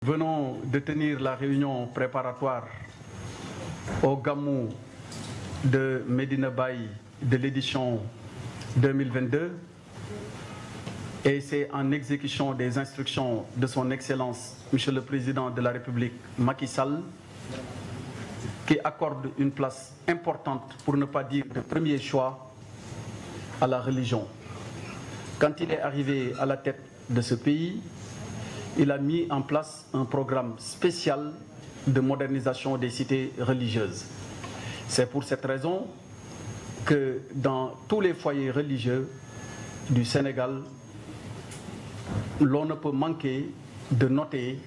venons de tenir la réunion préparatoire au Gamou de Medina Baye de l'édition 2022 et c'est en exécution des instructions de son Excellence, Monsieur le Président de la République Macky Sall, qui accorde une place importante, pour ne pas dire de premier choix, à la religion. Quand il est arrivé à la tête de ce pays, il a mis en place un programme spécial de modernisation des cités religieuses. C'est pour cette raison que dans tous les foyers religieux du Sénégal, l'on ne peut manquer de noter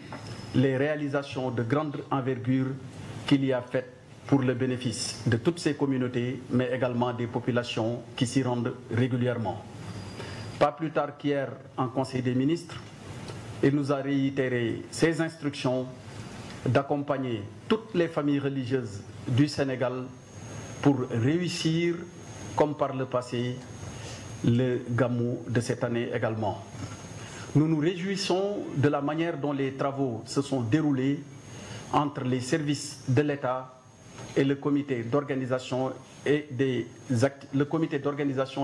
les réalisations de grande envergure qu'il y a faites pour le bénéfice de toutes ces communautés, mais également des populations qui s'y rendent régulièrement. Pas plus tard qu'hier, en Conseil des ministres, il nous a réitéré ses instructions d'accompagner toutes les familles religieuses du Sénégal pour réussir, comme par le passé, le Gamou de cette année également. Nous nous réjouissons de la manière dont les travaux se sont déroulés entre les services de l'État et le comité d'organisation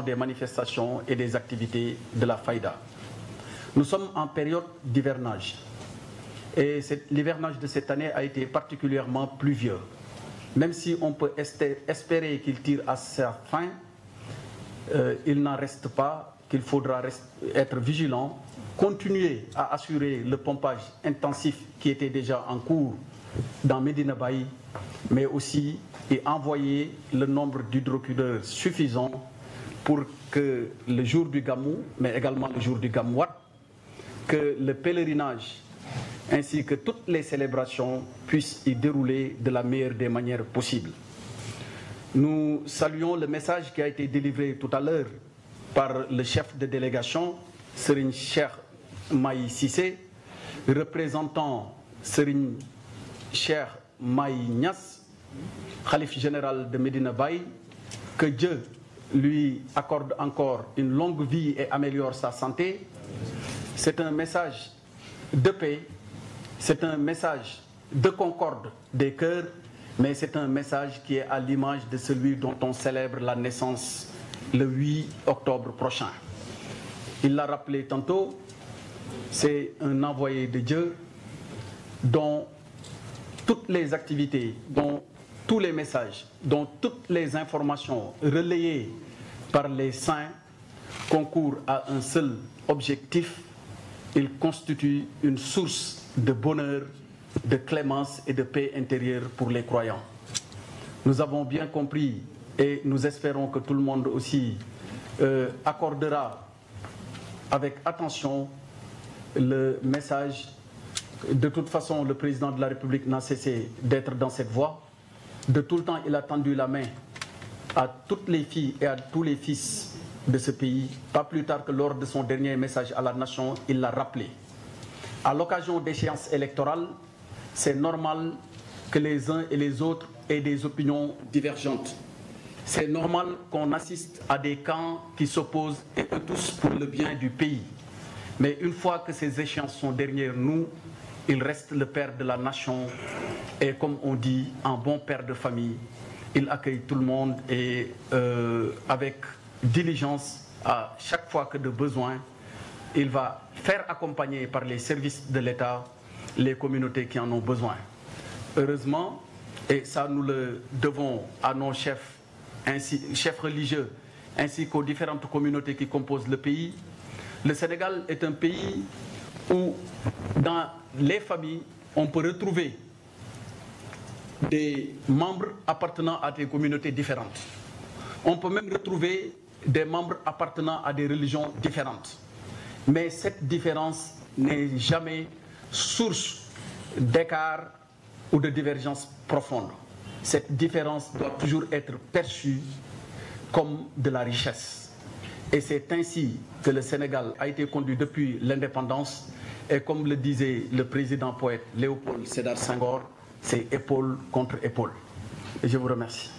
des manifestations et des activités de la Faïda. Nous sommes en période d'hivernage et l'hivernage de cette année a été particulièrement pluvieux. Même si on peut espérer qu'il tire à sa fin, il n'en reste pas qu'il faudra être vigilant, continuer à assurer le pompage intensif qui était déjà en cours dans Medina Baye, mais aussi et envoyer le nombre d'hydrocureurs suffisant pour que le jour du Gamou, mais également le jour du Gamouat, que le pèlerinage ainsi que toutes les célébrations puissent y dérouler de la meilleure des manières possibles. Nous saluons le message qui a été délivré tout à l'heure par le chef de délégation, Serigne Cheikh Mahi Cissé, représentant Serigne Cheikh Mahi Niass, Khalife général de Medina Baye, que Dieu lui accorde encore une longue vie et améliore sa santé. C'est un message de paix, c'est un message de concorde des cœurs, mais c'est un message qui est à l'image de celui dont on célèbre la naissance le 8 octobre prochain. Il l'a rappelé tantôt, c'est un envoyé de Dieu dont toutes les activités, dont tous les messages, dont toutes les informations relayées par les saints concourent à un seul objectif. Il constitue une source de bonheur, de clémence et de paix intérieure pour les croyants. Nous avons bien compris et nous espérons que tout le monde aussi accordera avec attention le message. De toute façon, le président de la République n'a cessé d'être dans cette voie. De tout le temps, il a tendu la main à toutes les filles et à tous les fils de ce pays. Pas plus tard que lors de son dernier message à la nation, il l'a rappelé. À l'occasion d'échéances électorales, c'est normal que les uns et les autres aient des opinions divergentes. C'est normal qu'on assiste à des camps qui s'opposent et eux tous pour le bien du pays. Mais une fois que ces échéances sont derrière nous, il reste le père de la nation et comme on dit, un bon père de famille, il accueille tout le monde et avec diligence, à chaque fois que de besoin, il va faire accompagner par les services de l'État les communautés qui en ont besoin. Heureusement, et ça nous le devons à nos chefs religieux, ainsi qu'aux différentes communautés qui composent le pays, le Sénégal est un pays où dans les familles, on peut retrouver des membres appartenant à des communautés différentes. On peut même retrouver des membres appartenant à des religions différentes. Mais cette différence n'est jamais source d'écart ou de divergence profonde. Cette différence doit toujours être perçue comme de la richesse. Et c'est ainsi que le Sénégal a été conduit depuis l'indépendance. Et comme le disait le président poète Léopold Sédar Senghor, c'est épaule contre épaule. Et je vous remercie.